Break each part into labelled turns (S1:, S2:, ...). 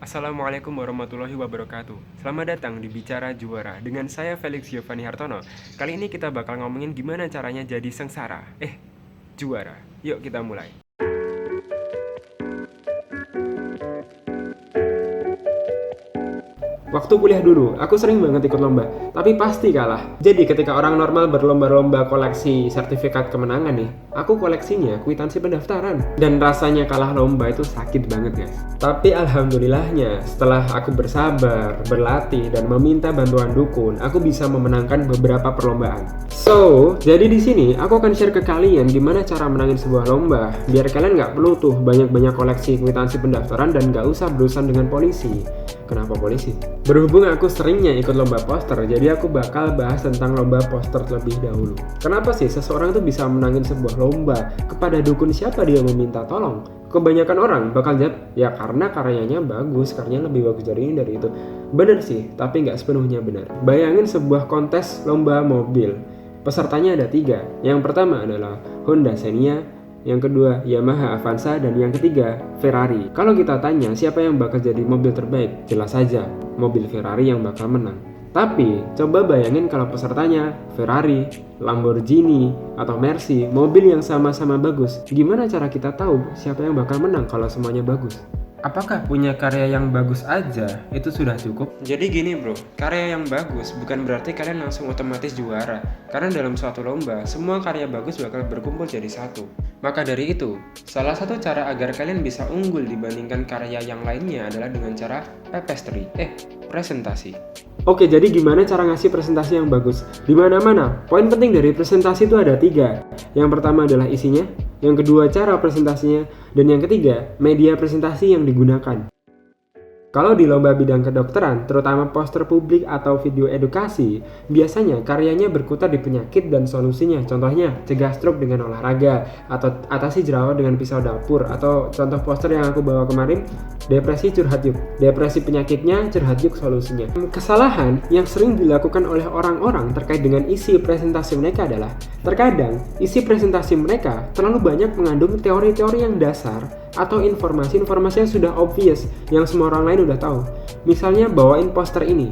S1: Assalamualaikum warahmatullahi wabarakatuh. Selamat datang di Bicara Juara dengan saya Felix Giovanni Hartono. Kali ini kita bakal ngomongin gimana caranya jadi sengsara. Juara. Yuk kita mulai. Waktu kuliah dulu, aku sering banget ikut lomba, tapi pasti kalah. Jadi ketika orang normal berlomba-lomba koleksi sertifikat kemenangan nih, aku koleksinya kwitansi pendaftaran. Dan rasanya kalah lomba itu sakit banget guys. Tapi alhamdulillahnya, setelah aku bersabar, berlatih, dan meminta bantuan dukun, aku bisa memenangkan beberapa perlombaan. So, jadi di sini aku akan share ke kalian gimana cara menangin sebuah lomba, biar kalian nggak perlu tuh banyak-banyak koleksi kwitansi pendaftaran dan nggak usah berurusan dengan polisi. Kenapa polisi? Berhubung aku seringnya ikut lomba poster, jadi aku bakal bahas tentang lomba poster terlebih dahulu. Kenapa sih seseorang tuh bisa menangin sebuah lomba? Kepada dukun siapa dia meminta tolong? Kebanyakan orang bakal jawab, ya karena karyanya bagus, karyanya lebih bagus dari ini, dari itu. Bener sih, tapi nggak sepenuhnya benar. Bayangin sebuah kontes lomba mobil. Pesertanya ada 3. Yang pertama adalah Honda Xenia, yang kedua Yamaha Avanza, dan yang ketiga Ferrari. Kalau kita tanya siapa yang bakal jadi mobil terbaik, jelas saja mobil Ferrari yang bakal menang. Tapi coba bayangin kalau pesertanya Ferrari, Lamborghini, atau Mercy, mobil yang sama-sama bagus. Gimana cara kita tahu siapa yang bakal menang kalau semuanya bagus? Apakah punya karya yang bagus aja itu sudah cukup? Jadi gini bro, karya yang bagus bukan berarti kalian langsung otomatis juara. Karena dalam suatu lomba, semua karya bagus bakal berkumpul jadi satu. Maka dari itu, salah satu cara agar kalian bisa unggul dibandingkan karya yang lainnya adalah dengan cara presentasi. Oke, jadi gimana cara ngasih presentasi yang bagus? Di mana-mana, poin penting dari presentasi itu ada 3. Yang pertama adalah isinya, yang kedua cara presentasinya, dan yang ketiga media presentasi yang digunakan. Kalau di lomba bidang kedokteran, terutama poster publik atau video edukasi, biasanya karyanya berkutat di penyakit dan solusinya. Contohnya, cegah stroke dengan olahraga, atau atasi jerawat dengan pisau dapur, atau contoh poster yang aku bawa kemarin, depresi curhat yuk. Depresi penyakitnya, curhat yuk solusinya. Kesalahan yang sering dilakukan oleh orang-orang terkait dengan isi presentasi mereka adalah, terkadang isi presentasi mereka terlalu banyak mengandung teori-teori yang dasar atau informasi-informasi yang sudah obvious, yang semua orang lain udah tahu. Misalnya bawain poster ini.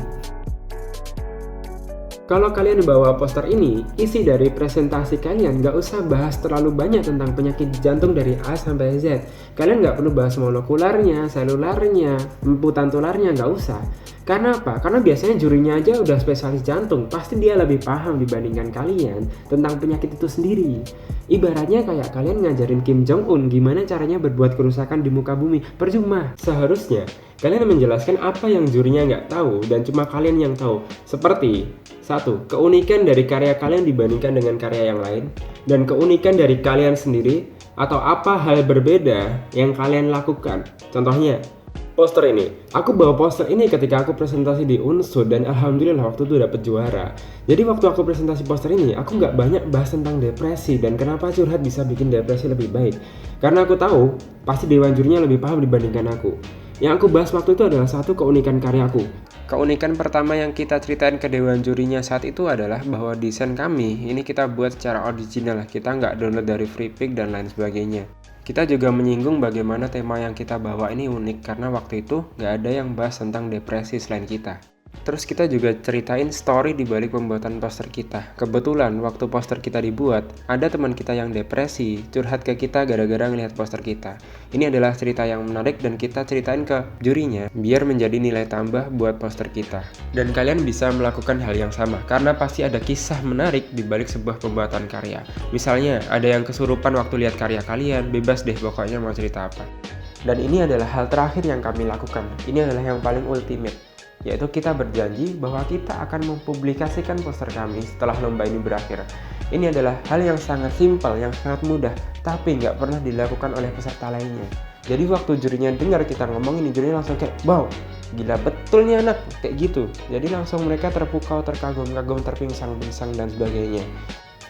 S1: Kalau kalian bawa poster ini, isi dari presentasi kalian nggak usah bahas terlalu banyak tentang penyakit jantung dari A sampai Z. Kalian nggak perlu bahas molekularnya, selularnya, emputan tularnya, nggak usah. Karena apa? Karena biasanya jurinya aja udah spesialis jantung, pasti dia lebih paham dibandingkan kalian tentang penyakit itu sendiri. Ibaratnya kayak kalian ngajarin Kim Jong Un gimana caranya berbuat kerusakan di muka bumi, percuma. Seharusnya kalian menjelaskan apa yang jurinya nggak tahu dan cuma kalian yang tahu. Seperti 1. Keunikan dari karya kalian dibandingkan dengan karya yang lain, dan keunikan dari kalian sendiri atau apa hal berbeda yang kalian lakukan. Contohnya, poster ini. Aku bawa poster ini ketika aku presentasi di Unsud dan alhamdulillah waktu itu dapet juara. Jadi waktu aku presentasi poster ini, aku nggak banyak bahas tentang depresi dan kenapa curhat bisa bikin depresi lebih baik. Karena aku tahu pasti dewan jurinya lebih paham dibandingkan aku. Yang aku bahas waktu itu adalah 1 keunikan karyaku. Keunikan pertama yang kita ceritain ke dewan jurinya saat itu adalah bahwa desain kami ini kita buat secara original, kita nggak download dari free pick dan lain sebagainya. Kita juga menyinggung bagaimana tema yang kita bawa ini unik karena waktu itu nggak ada yang bahas tentang depresi selain kita. Terus kita juga ceritain story di balik pembuatan poster kita. Kebetulan waktu poster kita dibuat, ada teman kita yang depresi, curhat ke kita gara-gara ngelihat poster kita. Ini adalah cerita yang menarik dan kita ceritain ke jurinya, biar menjadi nilai tambah buat poster kita. Dan kalian bisa melakukan hal yang sama, karena pasti ada kisah menarik di balik sebuah pembuatan karya. Misalnya, ada yang kesurupan waktu lihat karya kalian, bebas deh pokoknya mau cerita apa. Dan ini adalah hal terakhir yang kami lakukan. Ini adalah yang paling ultimate, yaitu kita berjanji bahwa kita akan mempublikasikan poster kami setelah lomba ini berakhir. Ini adalah hal yang sangat simpel, yang sangat mudah, tapi nggak pernah dilakukan oleh peserta lainnya. Jadi waktu jurinya dengar kita ngomong ini, jurinya langsung kayak, wow, gila betul nih anak, kayak gitu. Jadi langsung mereka terpukau, terkagum-kagum, terpingsang-pingsang dan sebagainya.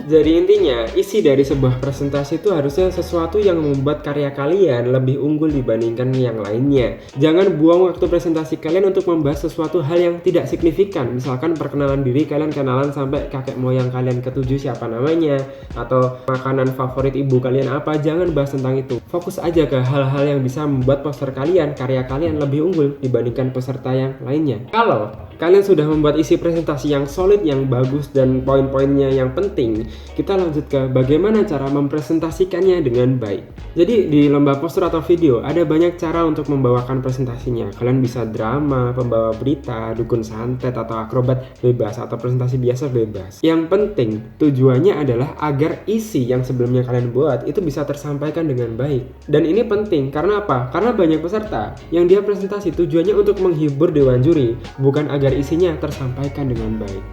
S1: Jadi intinya, isi dari sebuah presentasi itu harusnya sesuatu yang membuat karya kalian lebih unggul dibandingkan yang lainnya. Jangan buang waktu presentasi kalian untuk membahas sesuatu hal yang tidak signifikan. Misalkan perkenalan diri, kalian kenalan sampai kakek moyang kalian ketujuh siapa namanya, atau makanan favorit ibu kalian apa. Jangan bahas tentang itu. Fokus aja ke hal-hal yang bisa membuat poster kalian, karya kalian lebih unggul dibandingkan peserta yang lainnya. Kalau kalian sudah membuat isi presentasi yang solid, yang bagus, dan poin-poinnya yang penting, kita lanjut ke bagaimana cara mempresentasikannya dengan baik. Jadi di lomba poster atau video ada banyak cara untuk membawakan presentasinya. Kalian bisa drama, pembawa berita, dukun santet, atau akrobat, bebas, atau presentasi biasa, bebas. Yang penting tujuannya adalah agar isi yang sebelumnya kalian buat itu bisa tersampaikan dengan baik. Dan ini penting karena apa? Karena banyak peserta yang dia presentasi tujuannya untuk menghibur dewan juri, bukan agar isinya tersampaikan dengan baik.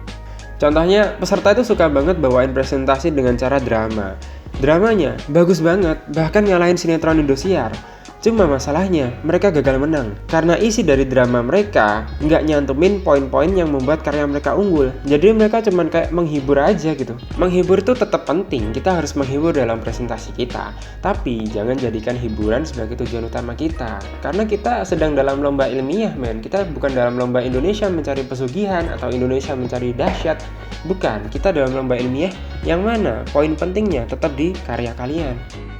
S1: Contohnya, peserta itu suka banget bawain presentasi dengan cara drama. Dramanya bagus banget, bahkan ngalahin sinetron Indosiar. Cuma masalahnya, mereka gagal menang. Karena isi dari drama mereka nggak nyantumin poin-poin yang membuat karya mereka unggul. Jadi mereka cuman kayak menghibur aja gitu. Menghibur itu tetap penting, kita harus menghibur dalam presentasi kita. Tapi jangan jadikan hiburan sebagai tujuan utama kita. Karena kita sedang dalam lomba ilmiah, men. Kita bukan dalam lomba Indonesia mencari pesugihan atau Indonesia mencari dahsyat. Bukan, kita dalam lomba ilmiah yang mana poin pentingnya tetap di karya kalian.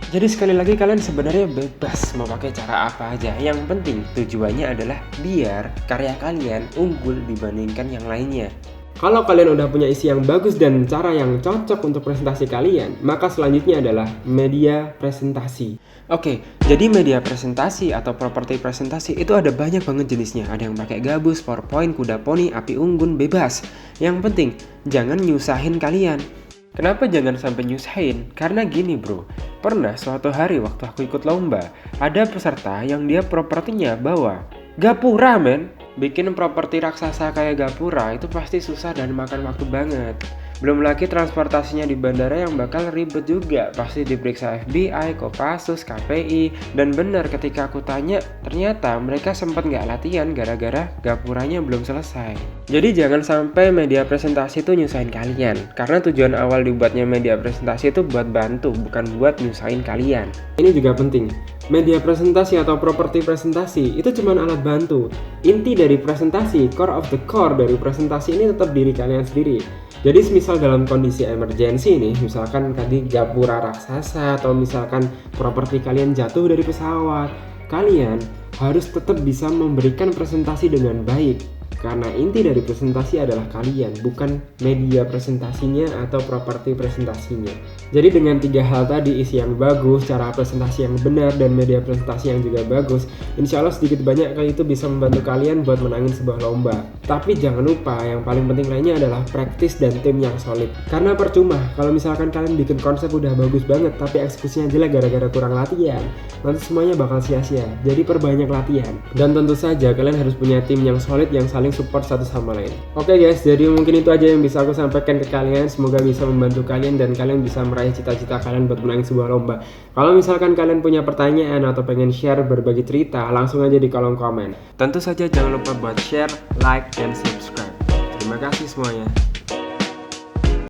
S1: Jadi sekali lagi kalian sebenarnya bebas mau pakai cara apa aja. Yang penting tujuannya adalah biar karya kalian unggul dibandingkan yang lainnya. Kalau kalian udah punya isi yang bagus dan cara yang cocok untuk presentasi kalian, maka selanjutnya adalah media presentasi. Oke, jadi media presentasi atau properti presentasi itu ada banyak banget jenisnya. Ada yang pakai gabus, PowerPoint, kuda poni, api unggun, bebas. Yang penting jangan nyusahin kalian. Kenapa jangan sampai nyusahin? Karena gini bro, pernah suatu hari waktu aku ikut lomba, ada peserta yang dia propertinya bawa gapura men. Bikin properti raksasa kayak gapura itu pasti susah dan makan waktu banget. Belum lagi transportasinya di bandara yang bakal ribet juga. Pasti diperiksa FBI, Kopassus, KPI. Dan benar ketika aku tanya, ternyata mereka sempat nggak latihan gara-gara gapuranya belum selesai. Jadi jangan sampai media presentasi itu nyusahin kalian. Karena tujuan awal dibuatnya media presentasi itu buat bantu, bukan buat nyusahin kalian. Ini juga penting. Media presentasi atau properti presentasi itu cuma alat bantu. Inti dari presentasi, core of the core dari presentasi ini tetap diri kalian sendiri. Jadi misal dalam kondisi emergensi nih, misalkan tadi gapura raksasa atau misalkan properti kalian jatuh dari pesawat, kalian harus tetap bisa memberikan presentasi dengan baik. Karena inti dari presentasi adalah kalian, bukan media presentasinya atau properti presentasinya. Jadi dengan 3 hal tadi, isi yang bagus, cara presentasi yang benar, dan media presentasi yang juga bagus, insya Allah sedikit banyak itu bisa membantu kalian buat menangin sebuah lomba. Tapi jangan lupa, yang paling penting lainnya adalah praktis dan tim yang solid. Karena percuma, kalau misalkan kalian bikin konsep udah bagus banget, tapi eksekusinya jelek gara-gara kurang latihan, nanti semuanya bakal sia-sia. Jadi perbanyak latihan. Dan tentu saja kalian harus punya tim yang solid yang saling support satu sama lain. Oke guys, jadi mungkin itu aja yang bisa aku sampaikan ke kalian. Semoga bisa membantu kalian dan kalian bisa meraih cita-cita kalian buat menang sebuah lomba. Kalau misalkan kalian punya pertanyaan atau pengen share berbagi cerita, langsung aja di kolom komen. Tentu saja jangan lupa buat share, like, dan subscribe. Terima kasih semuanya.